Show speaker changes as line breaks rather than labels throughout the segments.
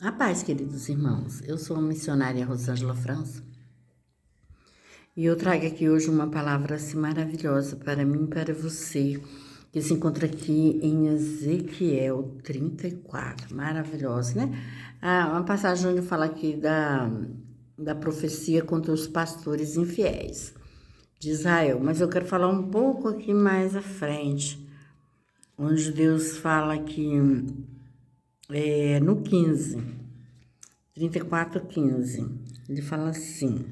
A paz, queridos irmãos. Eu sou a missionária Rosângela França e eu trago aqui hoje uma palavra assim maravilhosa para mim e para você, que se encontra aqui em Ezequiel 34. Maravilhosa, né? Uma passagem onde fala aqui da profecia contra os pastores infiéis de Israel, mas eu quero falar um pouco aqui mais à frente, onde Deus fala que no 34:15, ele fala assim: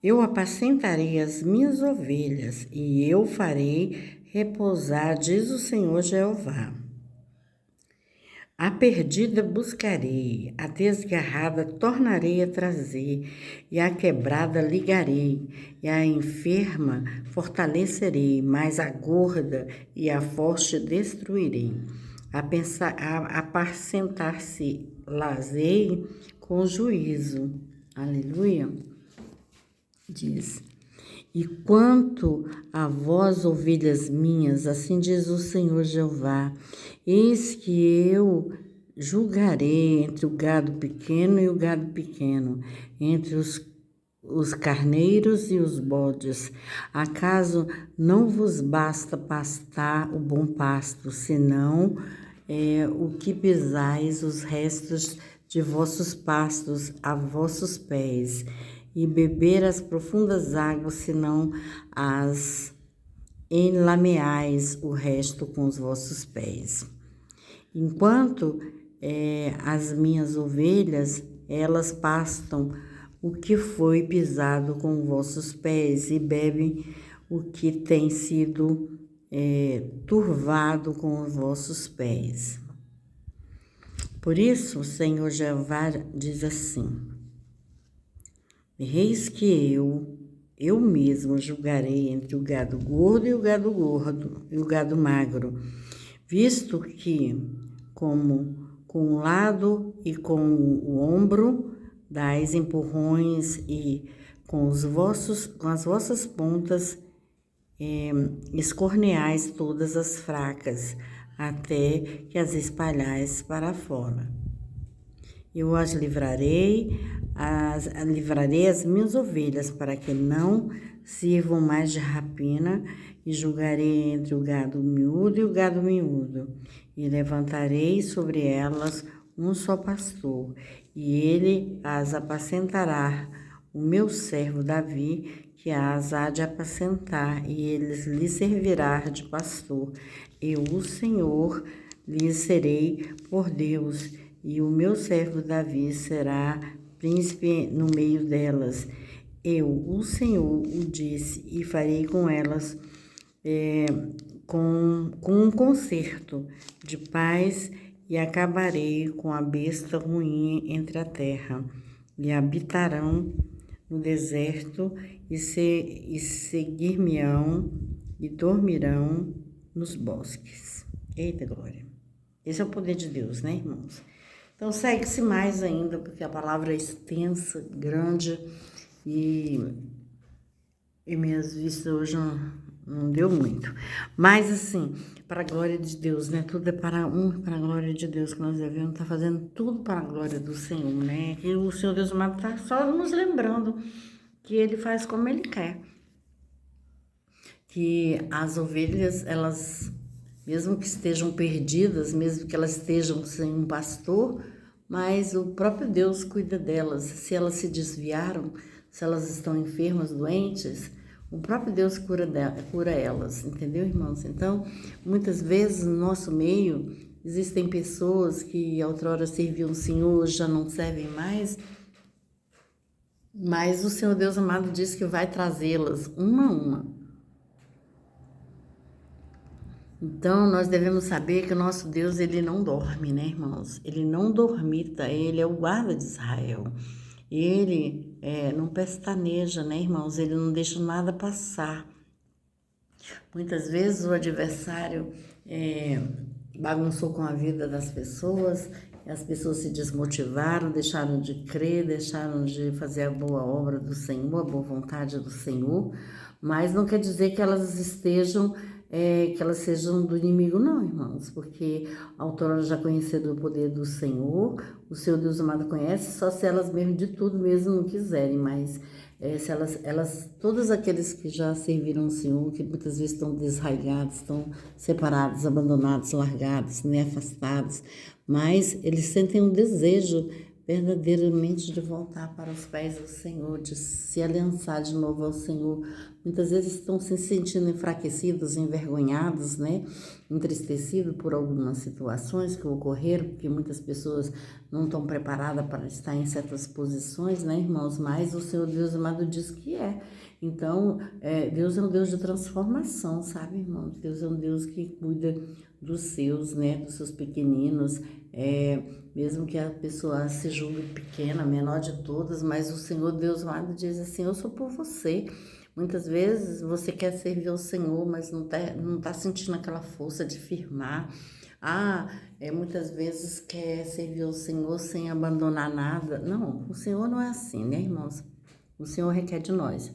Eu apacentarei as minhas ovelhas e eu farei repousar, diz o Senhor Jeová. A perdida buscarei, a desgarrada tornarei a trazer, e a quebrada ligarei, e a enferma fortalecerei, mas a gorda e a forte destruirei. Apacentar-se lazei com juízo. Aleluia. Diz: E quanto a vós, ovelhas minhas, assim diz o Senhor Jeová, eis que eu julgarei entre o gado pequeno e o gado pequeno, entre os carneiros e os bodes. Acaso não vos basta pastar o bom pasto, senão o que pisais os restos de vossos pastos a vossos pés, e beber as profundas águas, senão as enlameais o resto com os vossos pés. Enquanto as minhas ovelhas, elas pastam o que foi pisado com vossos pés, e bebem o que tem sido turvado com os vossos pés. Por isso, o Senhor Jeová diz assim: Eis que eu mesmo julgarei entre o gado gordo e o gado gordo e o gado magro, visto que, como com um lado e com o ombro, dais empurrões, e com as vossas pontas escorneais todas as fracas, até que as espalhais para fora. Eu as livrarei as minhas ovelhas, para que não sirvam mais de rapina, e julgarei entre o gado miúdo e o gado miúdo, e levantarei sobre elas um só pastor, e ele as apacentará, o meu servo Davi, que as há de apacentar, e eles lhe servirá de pastor. Eu, o Senhor, lhes serei por Deus, e o meu servo Davi será príncipe no meio delas. Eu, o Senhor, o disse, e farei com elas com um concerto de paz, e acabarei com a besta ruim entre a terra, e habitarão no deserto, e seguir-me-ão, e dormirão nos bosques. Eita glória! Esse é o poder de Deus, né, irmãos? Então, segue-se mais ainda, porque a palavra é extensa, grande, e minhas vistas hoje não deu muito. Mas, assim, para a glória de Deus, né? Tudo é para a glória de Deus, que nós devemos estar fazendo tudo para a glória do Senhor, né? Que o Senhor Deus amado está só nos lembrando que Ele faz como Ele quer. Que as ovelhas, elas, mesmo que estejam perdidas, mesmo que elas estejam sem um pastor, mas o próprio Deus cuida delas. Se elas se desviaram, se elas estão enfermas, doentes, o próprio Deus cura elas, entendeu, irmãos? Então, muitas vezes no nosso meio existem pessoas que outrora serviam o Senhor, já não servem mais, mas o Senhor Deus amado diz que vai trazê-las uma a uma. Então, nós devemos saber que o nosso Deus, ele não dorme, né, irmãos? Ele não dormita, ele é o guarda de Israel. Ele não pestaneja, né, irmãos? Ele não deixa nada passar. Muitas vezes o adversário bagunçou com a vida das pessoas, e as pessoas se desmotivaram, deixaram de crer, deixaram de fazer a boa obra do Senhor, a boa vontade do Senhor, mas não quer dizer que elas estejam que elas sejam do inimigo, não, irmãos, porque a autora já conhecendo o poder do Senhor, o seu Deus amado conhece, só se elas mesmo de tudo mesmo não quiserem, mas se todos aqueles que já serviram o Senhor, que muitas vezes estão desraigados, estão separados, abandonados, largados, né, afastados, mas eles sentem um desejo verdadeiramente de voltar para os pés do Senhor, de se aliançar de novo ao Senhor. Muitas vezes estão se sentindo enfraquecidos, envergonhados, né? Entristecidos por algumas situações que ocorreram, porque muitas pessoas não estão preparadas para estar em certas posições, né, irmãos? Mas o Senhor Deus amado diz que é. Então, Deus é um Deus de transformação, sabe, irmãos? Deus é um Deus que cuida dos seus, né? Dos seus pequeninos, mesmo que a pessoa se julgue pequena, menor de todas, mas o Senhor Deus amado diz assim, eu sou por você. Muitas vezes você quer servir ao Senhor, mas não tá sentindo aquela força de firmar. Muitas vezes quer servir ao Senhor sem abandonar nada. Não, o Senhor não é assim, né, irmãos? O Senhor requer de nós.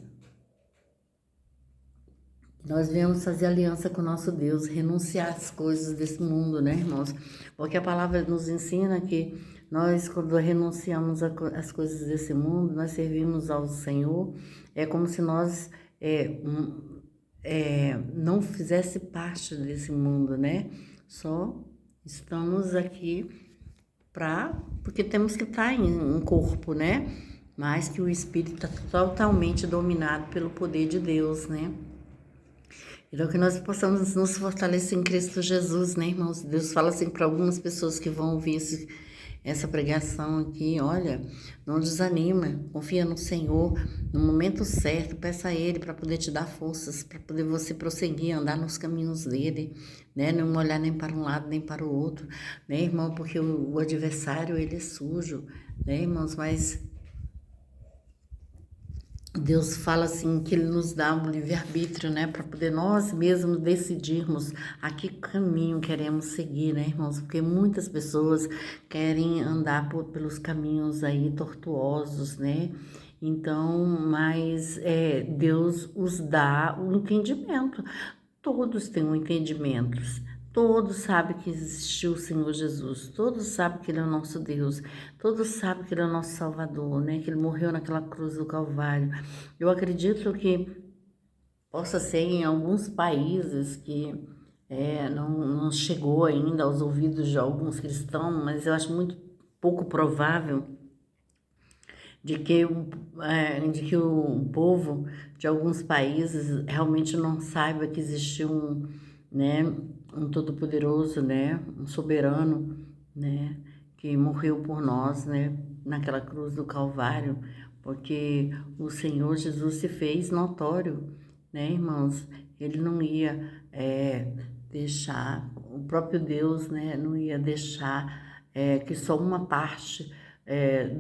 Nós viemos fazer aliança com o nosso Deus, renunciar às coisas desse mundo, né, irmãos? Porque a palavra nos ensina que nós, quando renunciamos às coisas desse mundo, nós servimos ao Senhor, é como se nós não fizesse parte desse mundo, né? Só estamos aqui porque temos que estar em um corpo, né? Mas que o espírito está totalmente dominado pelo poder de Deus, né? Então, que nós possamos nos fortalecer em Cristo Jesus, né, irmãos? Deus fala assim para algumas pessoas que vão ouvir essa pregação aqui, olha, não desanima, confia no Senhor, no momento certo, peça a Ele para poder te dar forças, para poder você prosseguir, andar nos caminhos dEle, né? Não olhar nem para um lado, nem para o outro, né, irmão? Porque o adversário, ele é sujo, né, irmãos? Mas Deus fala assim que Ele nos dá um livre-arbítrio, né? Para poder nós mesmos decidirmos a que caminho queremos seguir, né, irmãos? Porque muitas pessoas querem andar pelos caminhos aí tortuosos, né? Então, mas Deus os dá o entendimento. Todos têm um entendimento. Todos sabem que existiu o Senhor Jesus, todos sabem que Ele é o nosso Deus, todos sabem que Ele é o nosso Salvador, né? Que Ele morreu naquela cruz do Calvário. Eu acredito que possa ser em alguns países que não chegou ainda aos ouvidos de alguns cristãos, mas eu acho muito pouco provável de que o povo de alguns países realmente não saiba que existiu um todo-poderoso, né, um soberano, né, que morreu por nós, né, naquela cruz do Calvário, porque o Senhor Jesus se fez notório, né, irmãos? Ele não ia deixar, o próprio Deus, né, não ia deixar que só uma parte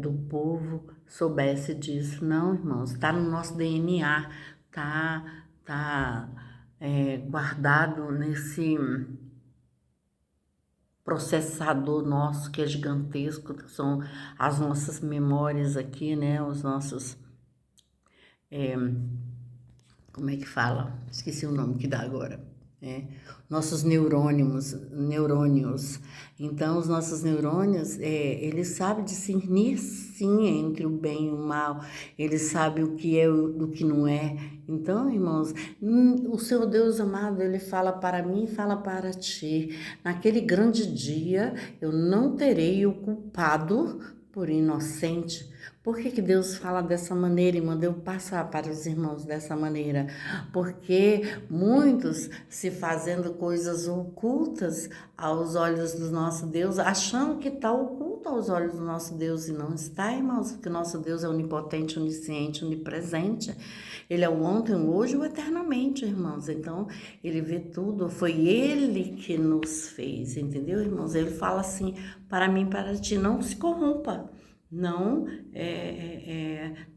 do povo soubesse disso. Não, irmãos, está no nosso DNA, tá guardado nesse processador nosso que é gigantesco, que são as nossas memórias aqui, né? Os nossos, como é que fala? Esqueci o nome que dá agora. Nossos neurônios. Então, os nossos neurônios, eles sabem discernir, sim, entre o bem e o mal. Eles sabem o que é do que não é. Então, irmãos, o seu Deus amado, Ele fala para mim e fala para ti. Naquele grande dia, eu não terei o culpado por inocente. Por que Deus fala dessa maneira e manda eu passar para os irmãos dessa maneira? Porque muitos se fazendo coisas ocultas aos olhos do nosso Deus, achando que está oculto aos olhos do nosso Deus, e não está, irmãos, porque o nosso Deus é onipotente, onisciente, onipresente. Ele é o ontem, o hoje e o eternamente, irmãos. Então, Ele vê tudo, foi Ele que nos fez, entendeu, irmãos? Ele fala assim, para mim, para ti, não se corrompa. Não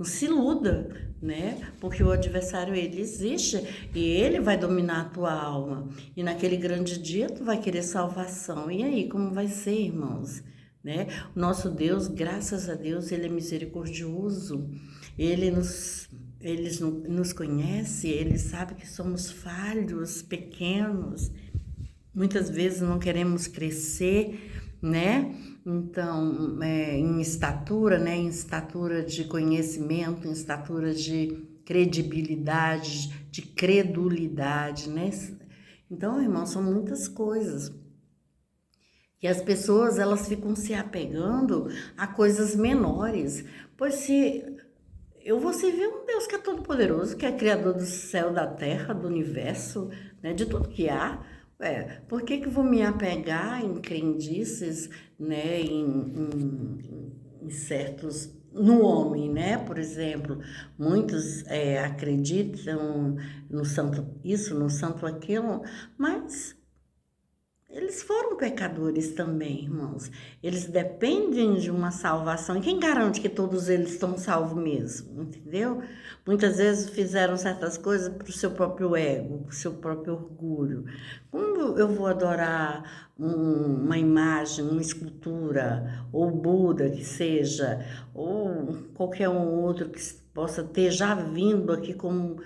se iluda, né? Porque o adversário, ele existe e ele vai dominar a tua alma. E naquele grande dia, tu vai querer salvação. E aí, como vai ser, irmãos? Né? O nosso Deus, graças a Deus, Ele é misericordioso. Ele nos Ele nos conhece, Ele sabe que somos falhos, pequenos, muitas vezes não queremos crescer, né? Então, em estatura, né? Em estatura de conhecimento, em estatura de credibilidade, de credulidade, né? Então, irmãos, são muitas coisas. E as pessoas, elas ficam se apegando a coisas menores. Pois se eu vou servir um Deus que é todo poderoso, que é criador do céu, da terra, do universo, né, de tudo que há. Por que que eu vou me apegar em crendices, né, em certos, no homem, né? Por exemplo, muitos acreditam no santo isso, no santo aquilo, mas eles foram pecadores também, irmãos. Eles dependem de uma salvação. E quem garante que todos eles estão salvos mesmo? Entendeu? Muitas vezes fizeram certas coisas para o seu próprio ego, para o seu próprio orgulho. Como eu vou adorar uma imagem, uma escultura, ou Buda que seja, ou qualquer um outro que possa ter já vindo aqui como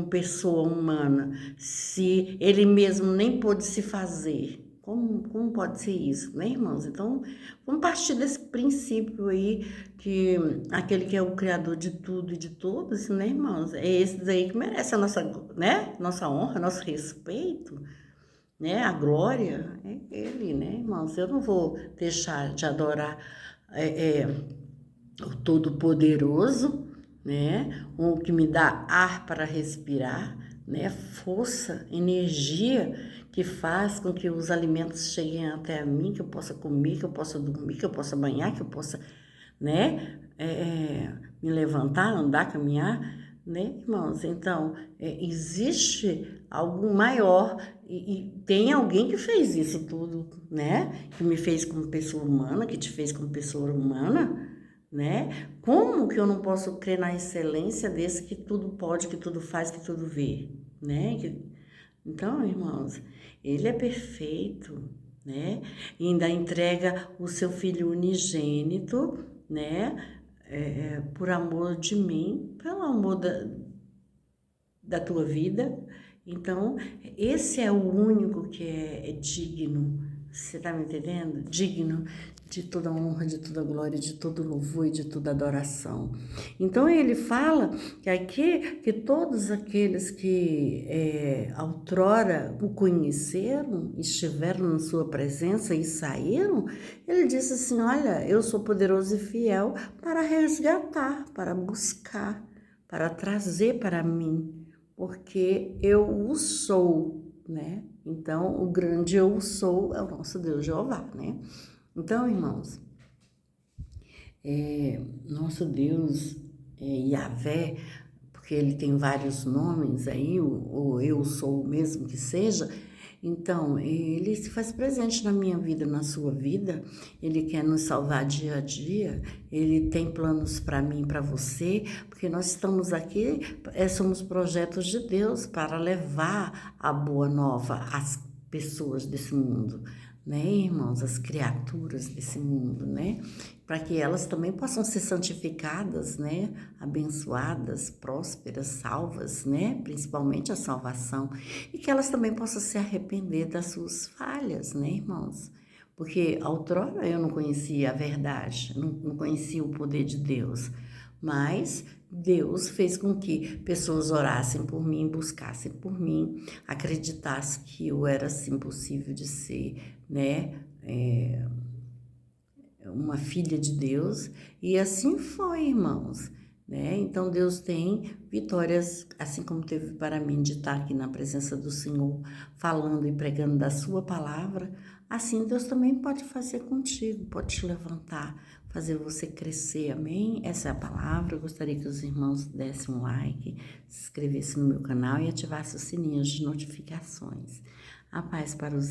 pessoa humana, se ele mesmo nem pôde se fazer? Como pode ser isso, né, irmãos? Então, vamos partir desse princípio aí, que aquele que é o criador de tudo e de todos, né, irmãos? É esse daí que merece a nossa, né, nossa honra, nosso respeito, né, a glória, é ele, né, irmãos? Eu não vou deixar de adorar o Todo-Poderoso, né? O que me dá ar para respirar, né? Força, energia que faz com que os alimentos cheguem até a mim, que eu possa comer, que eu possa dormir, que eu possa banhar, que eu possa, né? Me levantar, andar, caminhar, né, irmãos? Então, existe algo maior e tem alguém que fez isso tudo, né? Que me fez como pessoa humana, que te fez como pessoa humana, né? Como que eu não posso crer na excelência desse que tudo pode, que tudo faz, que tudo vê, né? Então, irmãos, ele é perfeito, né? E ainda entrega o seu filho unigênito, né? Por amor de mim, pelo amor da tua vida. Então, esse é o único que é digno. Você está me entendendo? Digno de toda honra, de toda glória, de todo louvor e de toda adoração. Então, ele fala que aqui, que todos aqueles que outrora o conheceram, estiveram na sua presença e saíram, ele disse assim, olha, eu sou poderoso e fiel para resgatar, para buscar, para trazer para mim, porque eu o sou, né? Então, o grande eu sou é o nosso Deus Jeová, né? Então, irmãos, nosso Deus Yahvé, porque ele tem vários nomes aí, o eu sou o mesmo que seja, então, ele se faz presente na minha vida, na sua vida, ele quer nos salvar dia a dia, ele tem planos para mim e para você, porque nós estamos aqui, somos projetos de Deus para levar a boa nova às pessoas desse mundo, né, irmãos, as criaturas desse mundo, né, para que elas também possam ser santificadas, né, abençoadas, prósperas, salvas, né, principalmente a salvação, e que elas também possam se arrepender das suas falhas, né, irmãos? Porque outrora eu não conhecia a verdade, não conhecia o poder de Deus, mas Deus fez com que pessoas orassem por mim, buscassem por mim, acreditassem que eu era assim possível de ser, né, uma filha de Deus, e assim foi, irmãos, né? Então Deus tem vitórias, assim como teve para mim de estar aqui na presença do Senhor, falando e pregando da sua palavra, assim Deus também pode fazer contigo, pode te levantar, fazer você crescer, amém? Essa é a palavra. Eu gostaria que os irmãos dessem um like, se inscrevessem no meu canal e ativassem o sininho de notificações. A paz para os